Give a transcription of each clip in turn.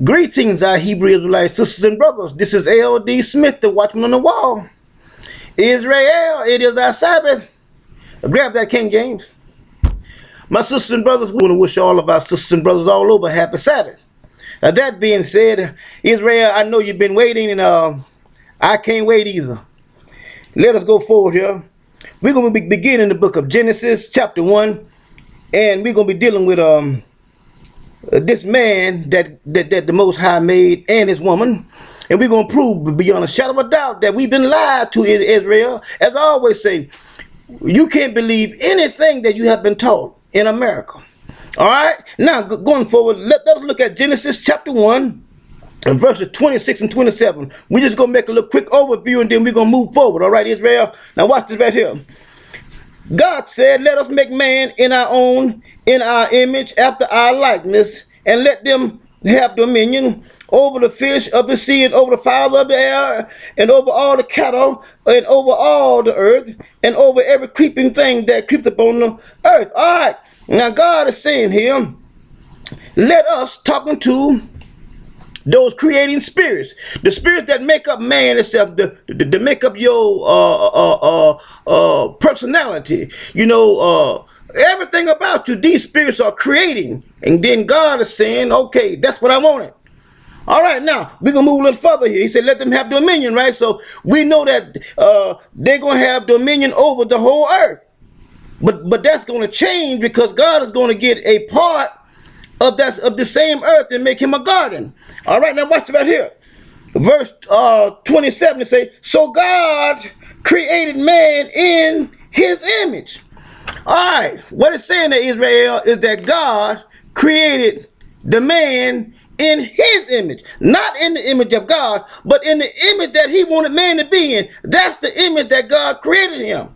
Greetings, our Hebrew Israelite sisters and brothers. This is L.D. Smith, the Watchman on the wall. Israel, it is our Sabbath. Grab that, King James. My sisters and brothers, we want to wish all of our sisters and brothers all over happy Sabbath. That being said, Israel, I know you've been waiting, and I can't wait either. Let us go forward here. We're going to be beginning the book of Genesis, chapter 1, and we're going to be dealing with this man that the Most High made and his woman. And we're going to prove beyond a shadow of a doubt that we've been lied to in Israel. As I always say, you can't believe anything that you have been taught in America. All right? Now, going forward, let us look at Genesis chapter 1 and verses 26 and 27. We're just going to make a little quick overview, and then we're going to move forward. All right, Israel? Now, watch this right here. God said, let us make man in our image, after our likeness, and let them have dominion over the fish of the sea, and over the fowl of the air, and over all the cattle, and over all the earth, and over every creeping thing that creepeth upon the earth. All right. Now, God is saying here, let us, talking to those creating spirits, the spirits that make up man itself, to make up your personality, everything about you, these spirits are creating. And then God is saying, okay, that's what I wanted. All right, now we're gonna move a little further here. He said, let them have dominion, right? So we know that they're gonna have dominion over the whole earth. But that's gonna change, because God is gonna get a part of the same earth and make him a garden. All right, now watch right here. Verse 27, it says, so God created man in his image. All right, what it's saying to Israel is that God created the man in his image, not in the image of God, but in the image that he wanted man to be in. That's the image that God created him,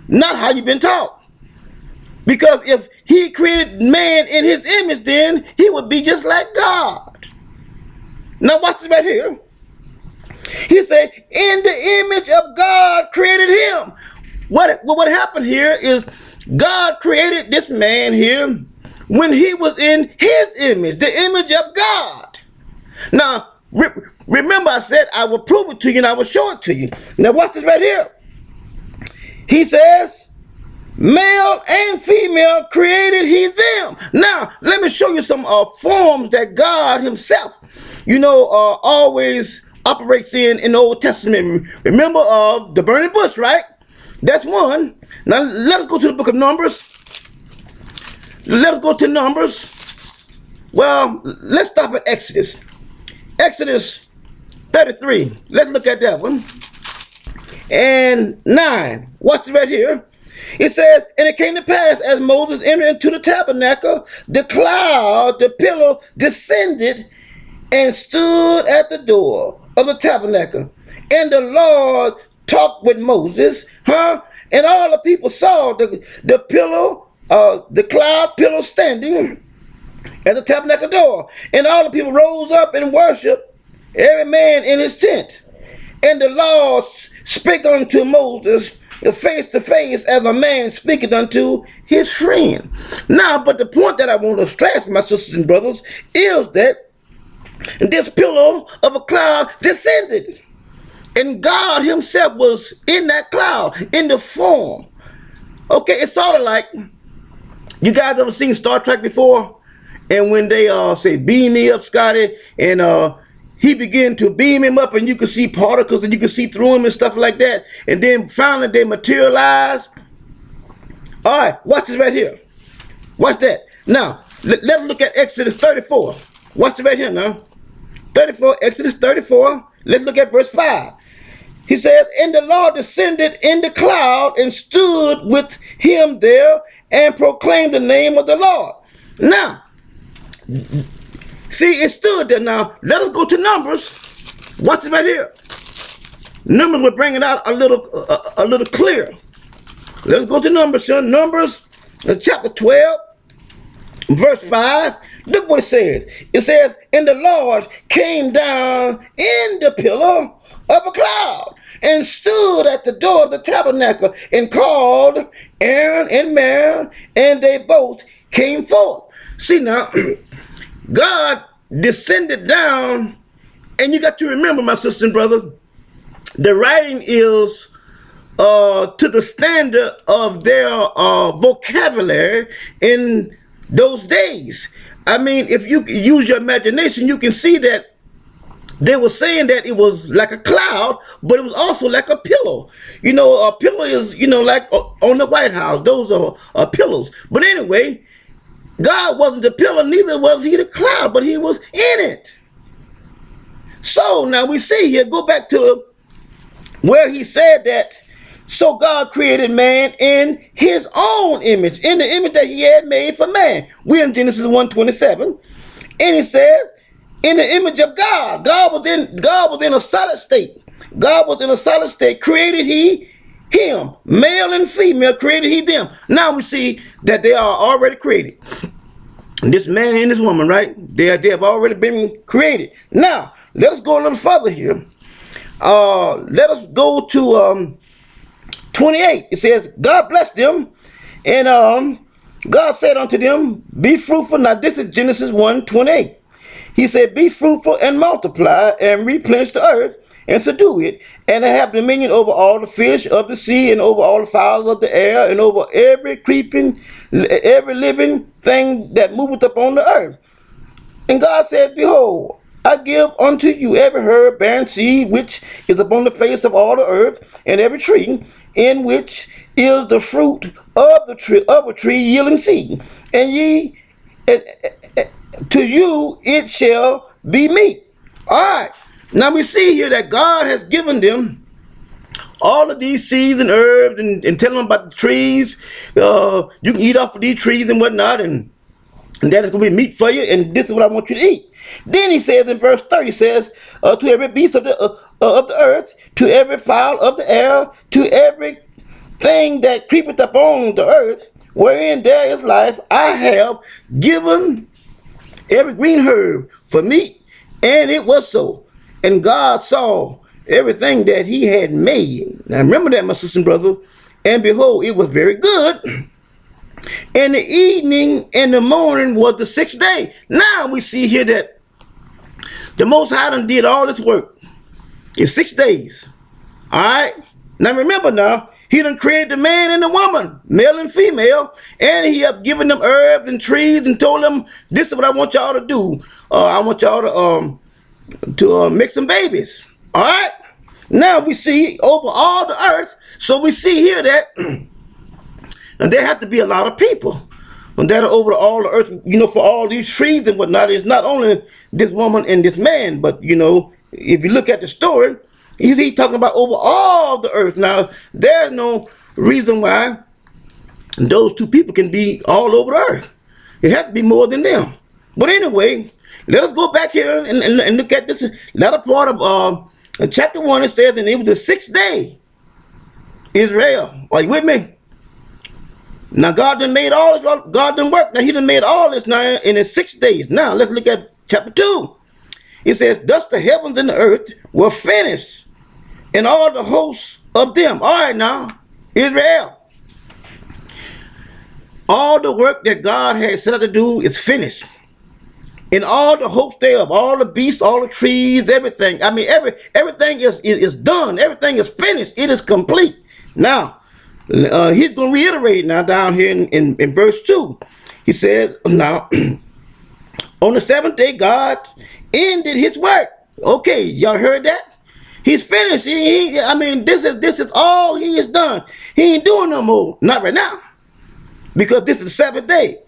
not how you've been taught. Because if he created man in his image, then he would be just like God. Now watch this right here. He said, in the image of God created him. What happened here is God created this man here when he was in his image, the image of God. Now, remember I said I will prove it to you and I will show it to you. Now watch this right here. He says, male and female created he them. Now, let me show you some forms that God himself, always operates in the Old Testament. Remember the burning bush, right? That's one. Now, let us go to the book of Numbers. Let us go to Numbers. Well, let's stop at Exodus. Exodus 33. Let's look at that one. And 9. Watch it right here. It says, and it came to pass, as Moses entered into the tabernacle, the cloud, the pillar, descended and stood at the door of the tabernacle. And the Lord talked with Moses, and all the people saw the pillar, the cloud pillar standing at the tabernacle door. And all the people rose up and worshiped, every man in his tent. And the Lord spake unto Moses face to face, as a man speaketh unto his friend. Now, but the point that I want to stress, my sisters and brothers, is that this pillar of a cloud descended. And God himself was in that cloud, in the form. Okay, it's sort of like, you guys ever seen Star Trek before? And when they say, beam me up, Scotty, and he began to beam him up, and you could see particles, and you could see through him and stuff like that. And then finally they materialize. All right, watch this right here. Watch that. Now, let's look at Exodus 34. Watch it right here now. 34, Exodus 34. Let's look at verse 5. He says, and the Lord descended in the cloud and stood with him there and proclaimed the name of the Lord. Now, see, it stood there. Now, let us go to Numbers. Watch it right here. Numbers will bring it out a little clearer. Let us go to Numbers, son. Numbers, chapter 12, verse 5. Look what it says. It says, and the Lord came down in the pillar of a cloud and stood at the door of the tabernacle and called Aaron and Miriam, and they both came forth. See now, God descended down. And you got to remember, my sisters and brothers, the writing is to the standard of their vocabulary in those days. I mean, if you use your imagination, you can see that they were saying that it was like a cloud, but it was also like a pillow. You know, a pillow is, you know, like on the White House. Those are pillows. But anyway, God wasn't the pillow, neither was he the cloud, but he was in it. So now we see here, go back to where he said that, so God created man in his own image, in the image that he had made for man. We're in Genesis 1:27. And he says, in the image of God. God was in a solid state. God was in a solid state. Created he him. Male and female created he them. Now we see that they are already created. This man and this woman, right? They have already been created. Now, let us go a little further here. Let us go to 28. It says, God blessed them, and God said unto them, be fruitful. Now this is Genesis 1:28. He said, be fruitful and multiply and replenish the earth and subdue it, and have dominion over all the fish of the sea, and over all the fowls of the air, and over every living thing that moveth upon the earth. And God said, behold, I give unto you every herb bearing seed which is upon the face of all the earth, and every tree in which is the fruit of a tree yielding seed. And ye, to you it shall be meat. All right. Now we see here that God has given them all of these seeds and herbs, and telling them about the trees. You can eat off of these trees and whatnot, and that is going to be meat for you, and this is what I want you to eat. Then he says in verse 30, says, to every beast of the earth, to every fowl of the air, to every thing that creepeth upon the earth, wherein there is life, I have given every green herb for meat. And it was so. And God saw everything that he had made. Now remember that, my sisters and brothers. And behold, it was very good. And the evening and the morning was the sixth day. Now we see here that the Most High done did all this work in 6 days. All right. Now remember, now he done created the man and the woman, male and female, and he have given them herbs and trees and told them, this is what I want y'all to do. I want y'all to make some babies. All right. Now we see over all the earth. So we see here that and there have to be a lot of people that are over all the earth, you know, for all these trees and whatnot. It's not only this woman and this man, but, you know, if you look at the story, he's talking about over all the earth. Now, there's no reason why those two people can be all over the earth. It has to be more than them. But anyway, let us go back here and look at this latter part of chapter 1. It says, and it was the 6th day, Israel. Are you with me? Now God done made all this. God done work. Now he done made all this now in the 6 days. Now let's look at chapter 2. It says, thus the heavens and the earth were finished, and all the hosts of them. All right, now Israel, all the work that God had set out to do is finished, and all the hosts thereof, all the beasts, all the trees, everything. I mean, everything is done. Everything is finished. It is complete. Now he's going to reiterate it now down here in verse 2. He says, now, on the 7th day, God ended his work. Okay, y'all heard that? He's finished. I mean, this is all he has done. He ain't doing no more. Not right now. Because this is the 7th day.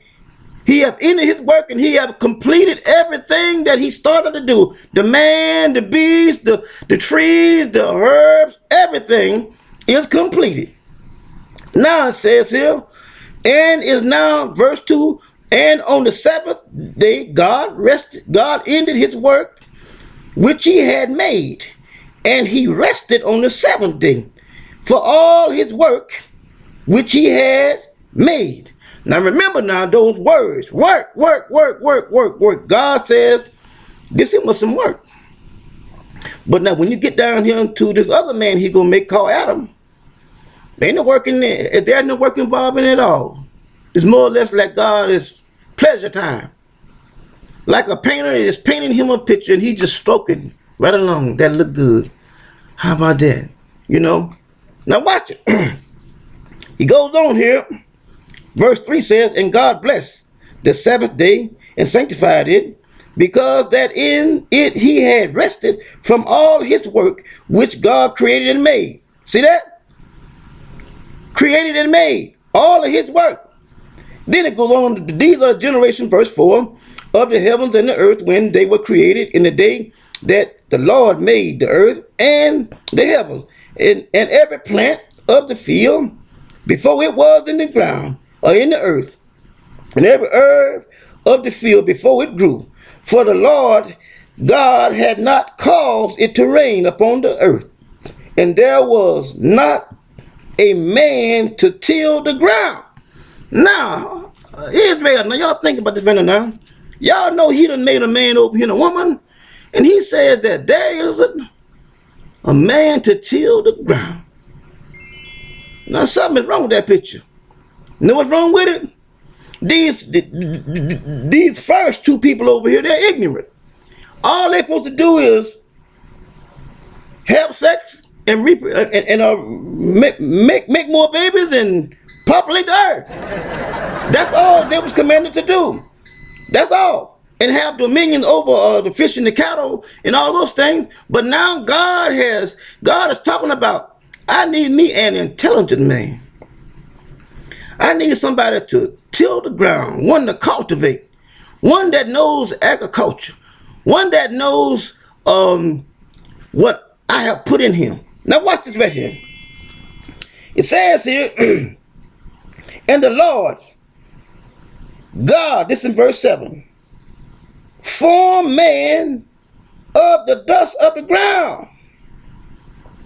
He have ended his work, and he have completed everything that he started to do. The man, the beast, the trees, the herbs, everything is completed. Now it says here, and is now verse 2, and on the 7th day God rested. God ended his work which he had made, and he rested on the 7th day for all his work which he had made. Now remember now those words, work. God says this was some work. But now when you get down here to this other man he gonna make called Adam, there ain't no work in there. There's no work involved in it at all. It's more or less like God is pleasure time. Like a painter is painting him a picture and he just stroking right along. That look good. How about that? You know? Now watch it. He goes on here. Verse 3 says, and God blessed the Sabbath day and sanctified it, because that in it he had rested from all his work which God created and made. See that? Created and made. All of his work. Then it goes on, these are the generation, verse 4, of the heavens and the earth when they were created in the day that the Lord made the earth and the heavens, and every plant of the field before it was in the ground or in the earth, and every herb of the field before it grew. For the Lord God had not caused it to rain upon the earth, and there was not a man to till the ground. Now, Israel, now y'all think about this vendor now. Y'all know he done made a man over here and a woman, and he says that there isn't a man to till the ground. Now something is wrong with that picture. You know what's wrong with it? These first two people over here, they're ignorant. All they're supposed to do is have sex and make more babies and populate the earth. That's all they was commanded to do. That's all. And have dominion over the fish and the cattle and all those things. But now God is talking about, I need me an intelligent man. I need somebody to till the ground, one to cultivate, one that knows agriculture, one that knows what I have put in him. Now watch this right here. It says here, and the Lord God, this in verse 7, formed man of the dust of the ground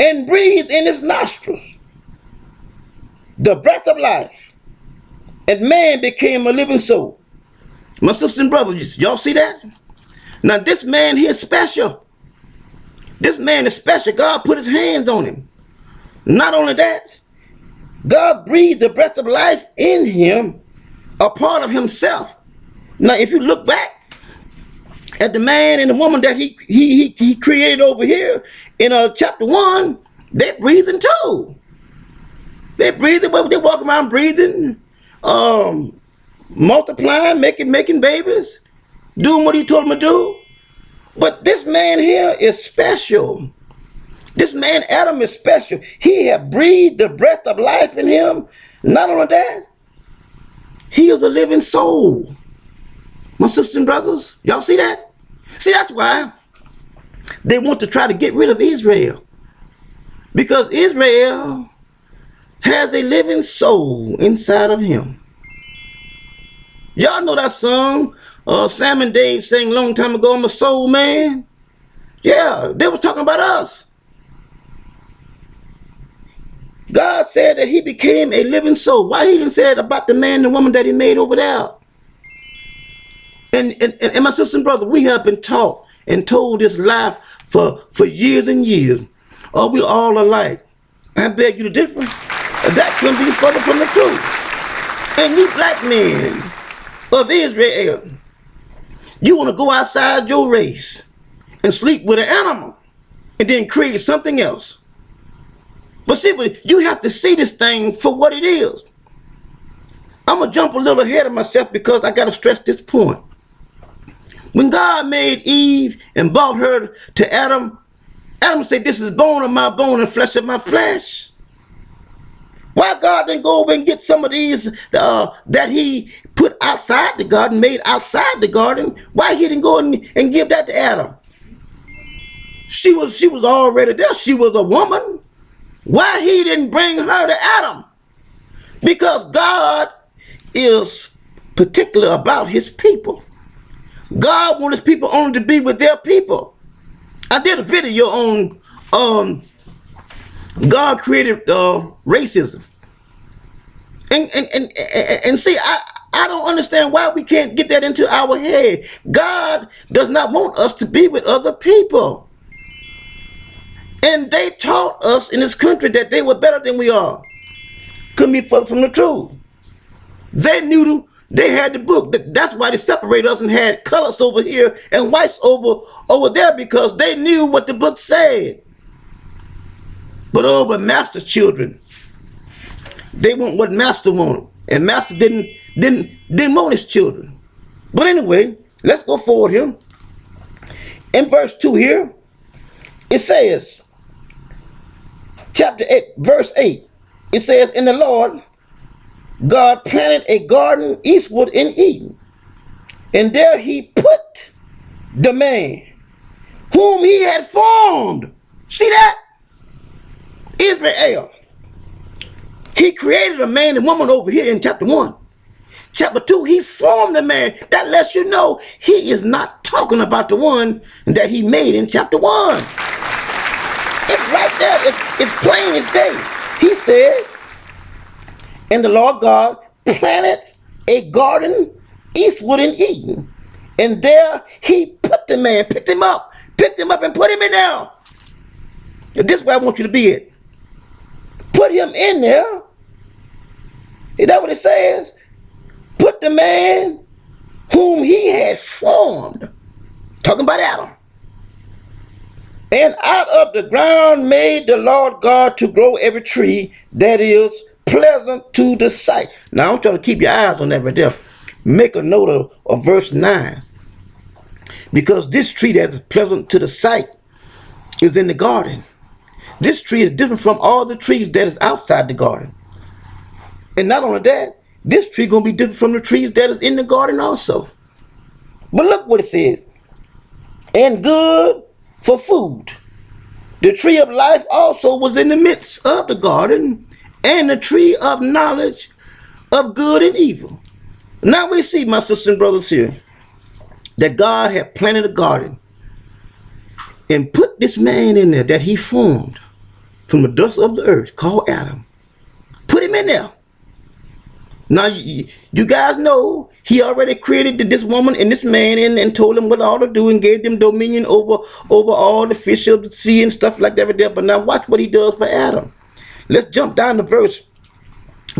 and breathed in his nostrils the breath of life, and man became a living soul. My sisters and brothers, y'all see that? Now this man here is special. This man is special. God put his hands on him. Not only that, God breathed the breath of life in him, a part of himself. Now if you look back at the man and the woman that he created over here in chapter 1, they're breathing too. They're breathing, but they walk around breathing, multiplying, making babies, doing what he told them to do. But this man here is special. This man Adam is special. He had breathed the breath of life in him. Not only that, he is a living soul. My sisters and brothers, y'all see that? See, that's why they want to try to get rid of Israel. Because Israel has a living soul inside of him. Y'all know that song Sam and Dave sang a long time ago, I'm a soul man? Yeah, they was talking about us. God said that he became a living soul. Why he didn't say it about the man and the woman that he made over there? And my sister and brother, we have been taught and told this lie for years and years. Oh, we all alike. I beg you to differ. That couldn't be further from the truth. And you black men of Israel, you want to go outside your race and sleep with an animal and then create something else. But see, you have to see this thing for what it is. I'm going to jump a little ahead of myself because I got to stress this point. When God made Eve and brought her to Adam, Adam said, this is bone of my bone and flesh of my flesh. Why God didn't go over and get some of these that he put outside the garden, made outside the garden? Why he didn't go and give that to Adam? She was already there. She was a woman. Why he didn't bring her to Adam? Because God is particular about his people. God wants his people only to be with their people. I did a video on God created racism. And see, I don't understand why we can't get that into our head. God does not want us to be with other people. And they taught us in this country that they were better than we are. Couldn't be further from the truth. They knew They had the book. That's why they separated us and had colors over here and whites over there, because they knew what the book said. But master children, they want what master wanted, and master didn't want his children. But anyway, let's go forward here. In verse 2 here, it says, chapter 8, verse 8, it says, "And the Lord God planted a garden eastward in Eden, and there he put the man whom he had formed." See that? Israel. He created a man and woman over here in chapter 1. Chapter 2, he formed the man. That lets you know he is not talking about the one that he made in chapter 1. It's right there. It's plain as day. He said, "And the Lord God planted a garden eastward in Eden, and there he put the man," picked him up and put him in there. This is where I want you to be at. Put him in there. Is that what it says? Put the man whom he had formed. Talking about Adam. "And out of the ground made the Lord God to grow every tree that is pleasant to the sight." Now I want you to keep your eyes on that right there. Make a note of verse 9. Because this tree that is pleasant to the sight is in the garden. This tree is different from all the trees that is outside the garden. And not only that, this tree going to be different from the trees that is in the garden also. But look what it says. "And good for food. The tree of life also was in the midst of the garden, and the tree of knowledge of good and evil." Now we see, my sisters and brothers, here, that God had planted a garden and put this man in there that he formed from the dust of the earth, called Adam. Put him in there. Now, you guys know he already created this woman and this man and told them what all to do and gave them dominion over all the fish of the sea and stuff like that. But now watch what he does for Adam. Let's jump down to verse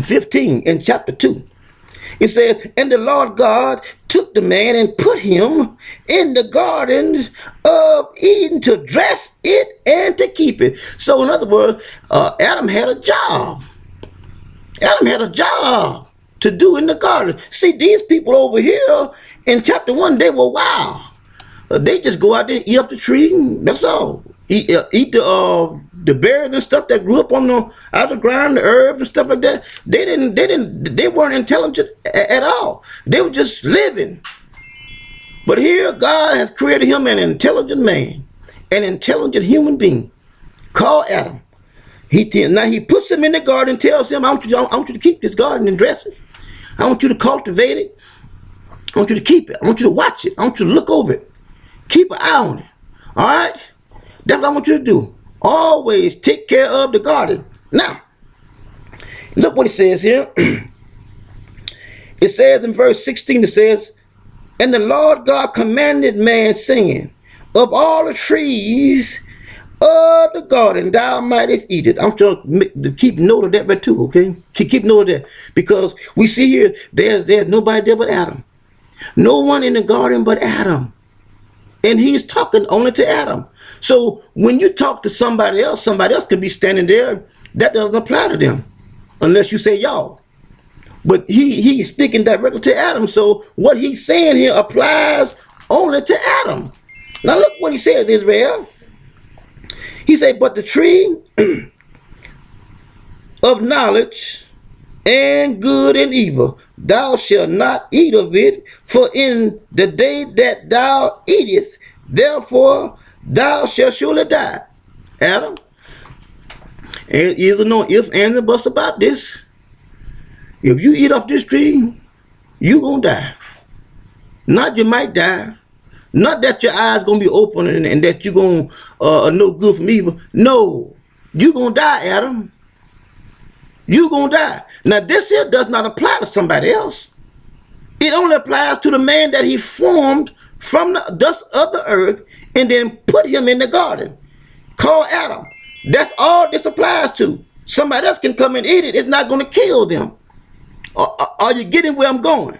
15 in chapter 2. It says, "And the Lord God took the man and put him in the garden of Eden to dress it and to keep it." So in other words, Adam had a job. Adam had a job to do in the garden. See, these people over here in chapter 1, they were wild. They just go out there and eat up the tree. That's all. Eat the berries and stuff that grew up on out of the ground, the herbs and stuff like that. They weren't intelligent at all. They were just living. But here God has created him an intelligent man, an intelligent human being called Adam. Now he puts him in the garden and tells him, I want you to keep this garden and dress it. I want you to cultivate it. I want you to keep it. I want you to watch it. I want you to look over it. Keep an eye on it. All right? That's what I want you to do. Always take care of the garden. Now, look what it says here. It says in verse 16, it says, "And the Lord God commanded man, saying, Of all the trees of the garden thou mightest eat it." I'm trying to keep note of that right too, okay? Keep note of that. Because we see here, there's nobody there but Adam. No one in the garden but Adam. And he's talking only to Adam. So when you talk to somebody else can be standing there. That doesn't apply to them. Unless you say y'all. But he's speaking directly to Adam. So what he's saying here applies only to Adam. Now look what he says, Israel. He said, "But the tree of knowledge and good and evil, thou shalt not eat of it, for in the day that thou eatest, therefore thou shalt surely die." Adam, there's no if and buts about this. If you eat off this tree, you gonna die. Not you might die. Not that your eyes gonna be open and that you gonna know good from evil. No, you gonna die, Adam. You gonna die. Now this here does not apply to somebody else. It only applies to the man that he formed from the dust of the earth and then put him in the garden, called Adam. That's all this applies to. Somebody else can come and eat it. It's not gonna kill them. Are you getting where I'm going?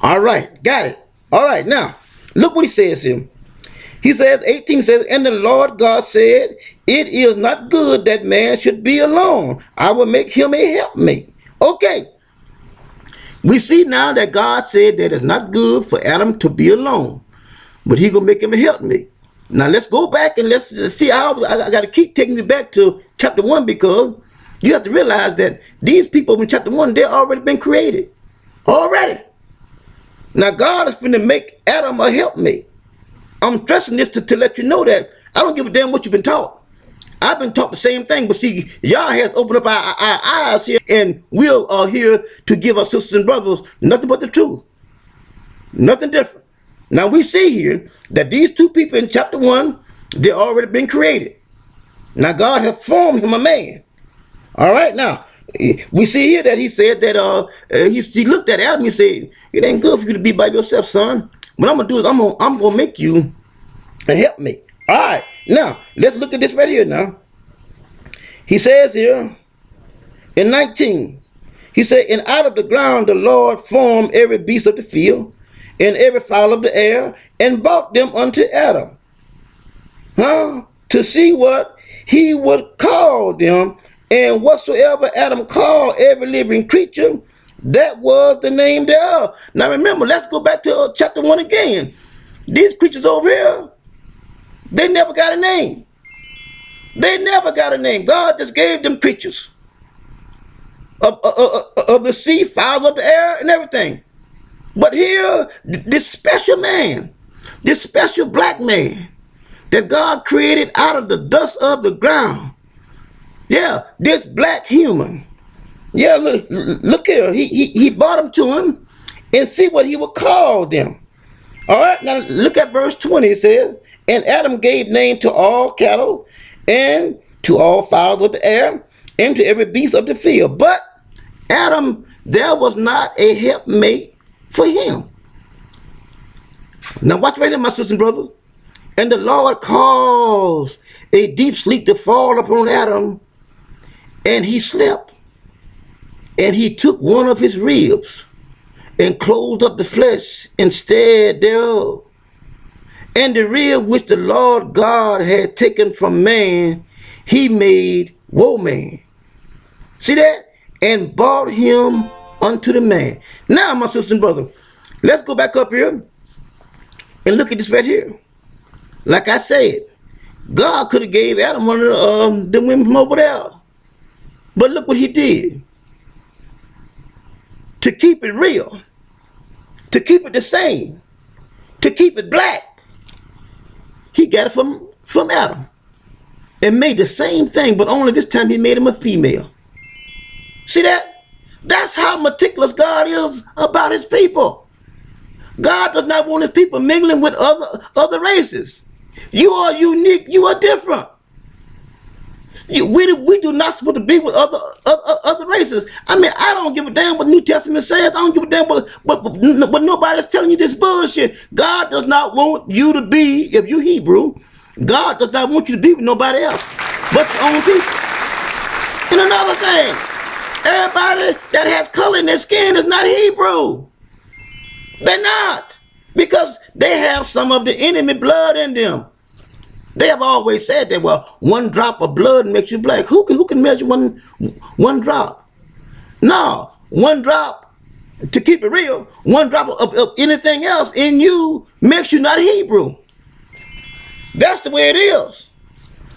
All right, got it. All right, now, look what he says here. He says, 18 says, and the Lord God said, it is not good that man should be alone. I will make him a helpmate. Okay, we see now that God said that it's not good for Adam to be alone, but he gonna make him a helpmate. Now let's go back and let's see how I got to keep taking you back to chapter 1, because you have to realize that these people in chapter 1, they're already been created. Already. Now God is going to make Adam a helpmate. I'm stressing this to let you know that I don't give a damn what you've been taught. I've been taught the same thing, but see, y'all has opened up our eyes here, and we are here to give our sisters and brothers nothing but the truth. Nothing different. Now we see here that these two people in chapter 1, they already been created. Now God has formed him a man. All right, now we see here that he said that he looked at Adam. He said, it ain't good for you to be by yourself, son. What I'm gonna do is I'm gonna make you a helpmate. All right, now let's look at this right here. Now he says here in 19, he said, and out of the ground the Lord formed every beast of the field and every fowl of the air, and brought them unto Adam, to see what he would call them. And whatsoever Adam called every living creature, that was the name thereof. Now remember, let's go back to chapter 1 again. These creatures over here, they never got a name. They never got a name. God just gave them creatures of the sea, fowls of the air, and everything. But here, this special man, this special black man that God created out of the dust of the ground. Yeah, this black human. Yeah, look here. He brought them to him and see what he would call them. All right, now look at verse 20. It says, and Adam gave name to all cattle and to all fowls of the air and to every beast of the field. But Adam, there was not a helpmate for him. Now watch right here, my sisters and brothers. And the Lord caused a deep sleep to fall upon Adam, and he slept. And he took one of his ribs and closed up the flesh instead thereof. And the rib which the Lord God had taken from man, he made woman. See that? And brought him unto the man. Now, my sister and brother, let's go back up here and look at this right here. Like I said, God could have gave Adam one of the women from over there. But look what he did. To keep it real, to keep it the same, to keep it black, he got it from Adam and made the same thing, but only this time he made him a female. See that? That's how meticulous God is about his people. God does not want his people mingling with other races. You are unique. You are different. We do not supposed to be with other races. I mean, I don't give a damn what New Testament says. I don't give a damn what nobody's telling you this bullshit. God does not want you to be, if you Hebrew, God does not want you to be with nobody else but your own people. And another thing, everybody that has color in their skin is not Hebrew. They're not, because they have some of the enemy blood in them. They have always said that, well, one drop of blood makes you black. Who can measure one drop? No, one drop, to keep it real, one drop of anything else in you makes you not Hebrew. That's the way it is.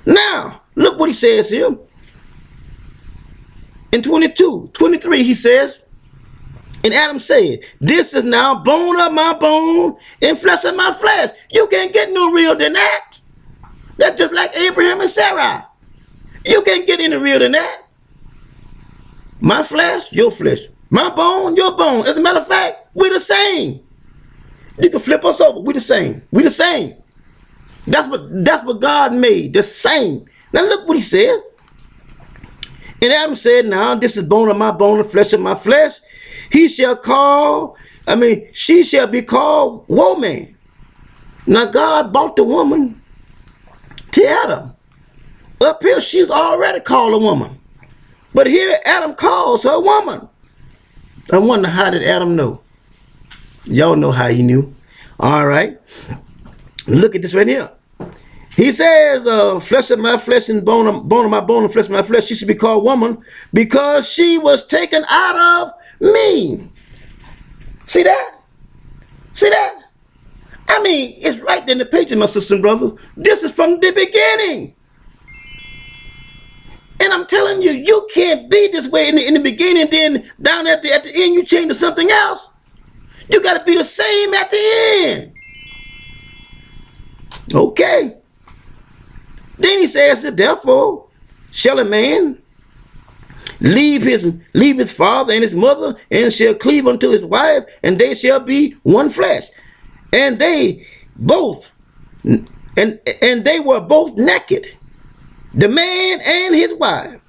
Now, look what he says here. In 23, he says, and Adam said, this is now bone of my bone and flesh of my flesh. You can't get no real than that. That's just like Abraham and Sarah. You can't get any realer than that. My flesh, your flesh. My bone, your bone. As a matter of fact, we're the same. You can flip us over. We're the same. We're the same. That's what God made. The same. Now look what he says. And Adam said, now this is bone of my bone and flesh of my flesh. She shall be called woman. Now God brought the woman to Adam. Up here, she's already called a woman. But here, Adam calls her a woman. I wonder, how did Adam know? Y'all know how he knew. All right. Look at this right here. He says, flesh of my flesh and bone of my bone and flesh of my flesh. She should be called woman because she was taken out of me. See that? See that? I mean, it's right there in the page, my sisters and brothers. This is from the beginning. And I'm telling you, you can't be this way in the beginning, then down at the end, you change to something else. You got to be the same at the end. Okay. Then he says, therefore, shall a man leave his father and his mother, and shall cleave unto his wife, and they shall be one flesh. And they both, and they were both naked, the man and his wife,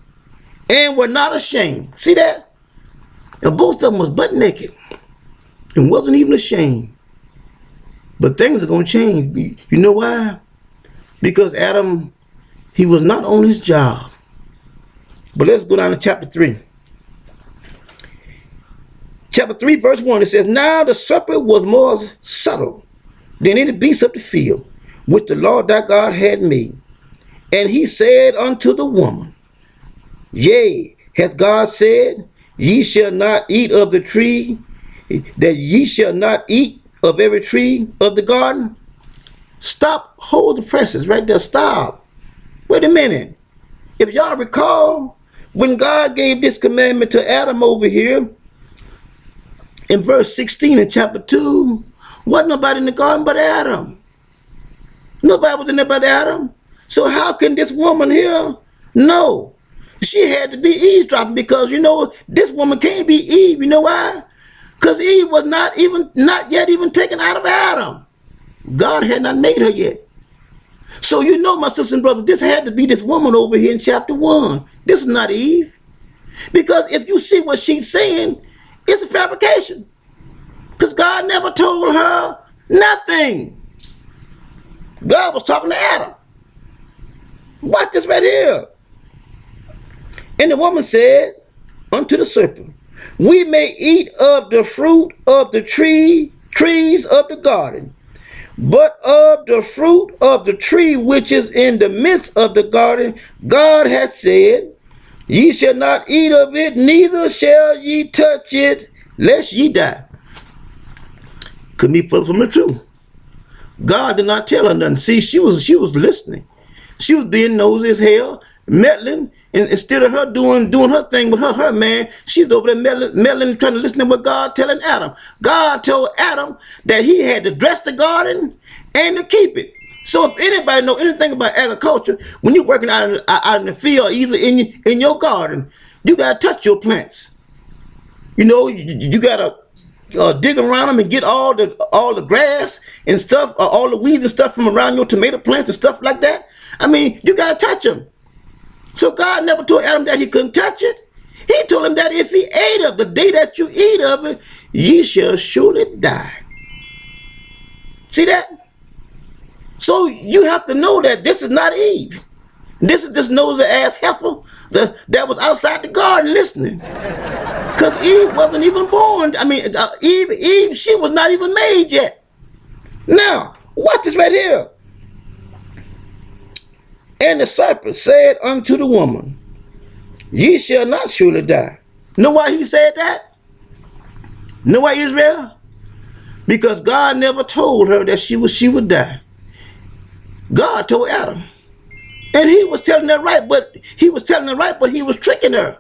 and were not ashamed. See that? And both of them was butt naked and wasn't even ashamed. But things are going to change. You know why? Because Adam, he was not on his job. But let's go down to chapter 3. Chapter 3, verse 1, it says, now the serpent was more subtle than any beast of the field, which the Lord thy God had made. And he said unto the woman, yea, hath God said, ye shall not eat of the tree, that ye shall not eat of every tree of the garden? Stop, hold the presses right there, stop. Wait a minute. If y'all recall, when God gave this commandment to Adam over here, in verse 16 in chapter 2, wasn't nobody in the garden but Adam. Nobody was in there but Adam. So how can this woman here know? She had to be eavesdropping because, you know, this woman can't be Eve. You know why? Because Eve was not yet even taken out of Adam. God had not made her yet. So you know, my sisters and brothers, this had to be this woman over here in chapter 1. This is not Eve. Because if you see what she's saying, it's a fabrication. Because God never told her nothing. God was talking to Adam. Watch this right here. And the woman said unto the serpent, we may eat of the fruit of the trees of the garden, but of the fruit of the tree which is in the midst of the garden, God hath said, ye shall not eat of it, neither shall ye touch it, lest ye die. Could be further from the truth. God did not tell her nothing. See, she was listening. She was being nosy as hell, meddling, and instead of her doing her thing with her man, she's over there meddling, trying to listen to what God telling Adam. God told Adam that he had to dress the garden and to keep it. So if anybody know anything about agriculture, when you're working out in the field, either in your garden, you gotta touch your plants. You know, you gotta dig around them and get all the grass and stuff, all the weeds and stuff from around your tomato plants and stuff like that. I mean, you gotta touch them. So God never told Adam that he couldn't touch it. He told him that if he ate of the day that you eat of it, ye shall surely die. See that? So you have to know that this is not Eve. This is this nosy ass heifer that was outside the garden listening. Because Eve wasn't even born. I mean, Eve, she was not even made yet. Now, watch this right here. And the serpent said unto the woman, ye shall not surely die. Know why he said that? Know why, Israel? Because God never told her that she would die. God told Adam. And he was telling her right, but he was tricking her.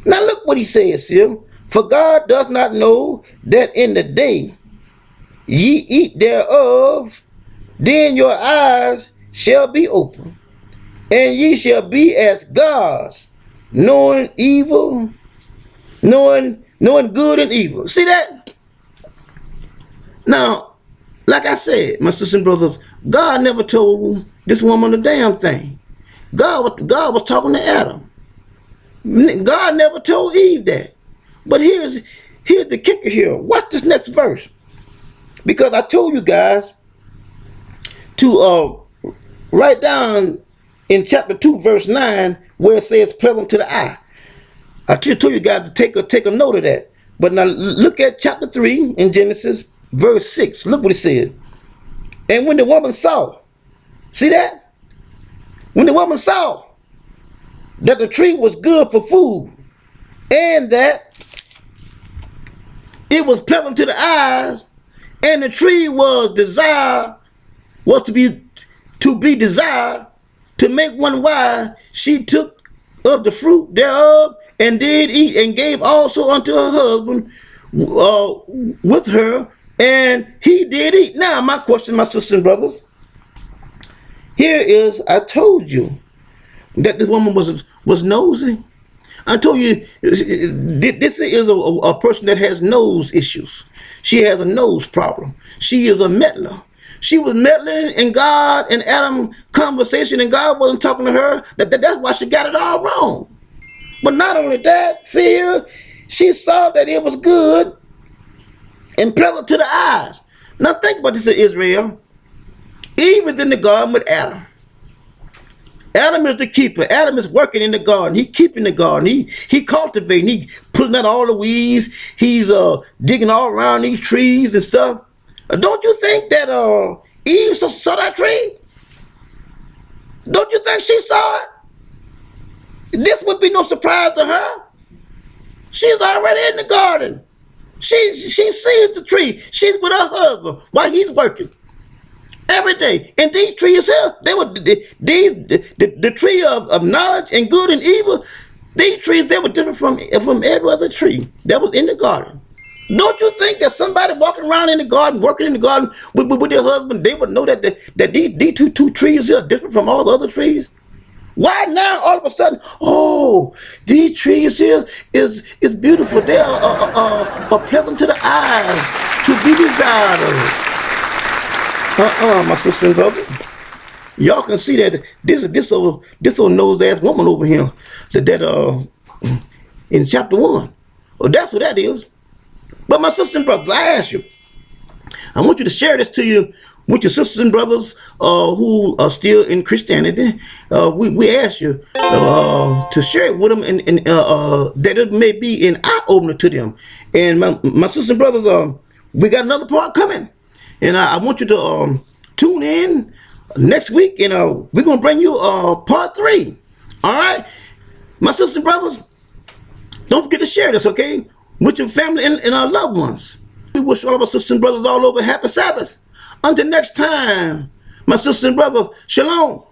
Now look what he says here. For God does not know that in the day ye eat thereof, then your eyes shall be open, and ye shall be as gods, knowing evil, knowing good and evil. See that? Now, like I said, my sisters and brothers, God never told this woman a damn thing. God was talking to Adam. God never told Eve that. But here's the kicker here. Watch this next verse. Because I told you guys to write down in chapter 2, verse 9, where it says pleasant to the eye. I told you guys to take a note of that. But now look at chapter 3 in Genesis, verse 6. Look what it said. And when the woman saw, see that? When the woman saw that the tree was good for food, and that it was pleasant to the eyes, and the tree was to be desired to make one wise, she took of the fruit thereof and did eat, and gave also unto her husband with her, and he did eat. Now my question, my sisters and brothers, here is, I told you that this woman was nosy. I told you this is a person that has nose issues. She has a nose problem. She is a meddler. She was meddling in God and Adam conversation, and God wasn't talking to her. That's why she got it all wrong. But not only that, see here, she saw that it was good and pleasant to the eyes. Now think about this, Israel. Eve was in the garden with Adam. Adam is the keeper. Adam is working in the garden. He keeping the garden. He cultivating. He putting out all the weeds. He's digging all around these trees and stuff. Don't you think that Eve saw that tree? Don't you think she saw it? This would be no surprise to her. She's already in the garden. She sees the tree. She's with her husband while he's working every day. And these trees here, they were the tree of knowledge and good and evil. These trees, they were different from every other tree that was in the garden. Don't you think that somebody walking around in the garden, working in the garden with their husband, they would know that these two trees here are different from all the other trees? Why now all of a sudden, oh, these trees here is beautiful. They are pleasant to the eyes, to be desired. My sister and brother, y'all can see that this old nose ass woman over here, that in chapter 1. Well, that's what that is. But my sisters and brothers, I ask you, I want you to share this to you with your sisters and brothers who are still in Christianity. We ask you to share it with them, and that it may be an eye-opener to them. And my sisters and brothers, we got another part coming. And I want you to tune in next week, and we're going to bring you part 3. All right? My sisters and brothers, don't forget to share this, okay? With your family and our loved ones. We wish all of our sisters and brothers all over happy Sabbath. Until next time, my sisters and brothers, shalom.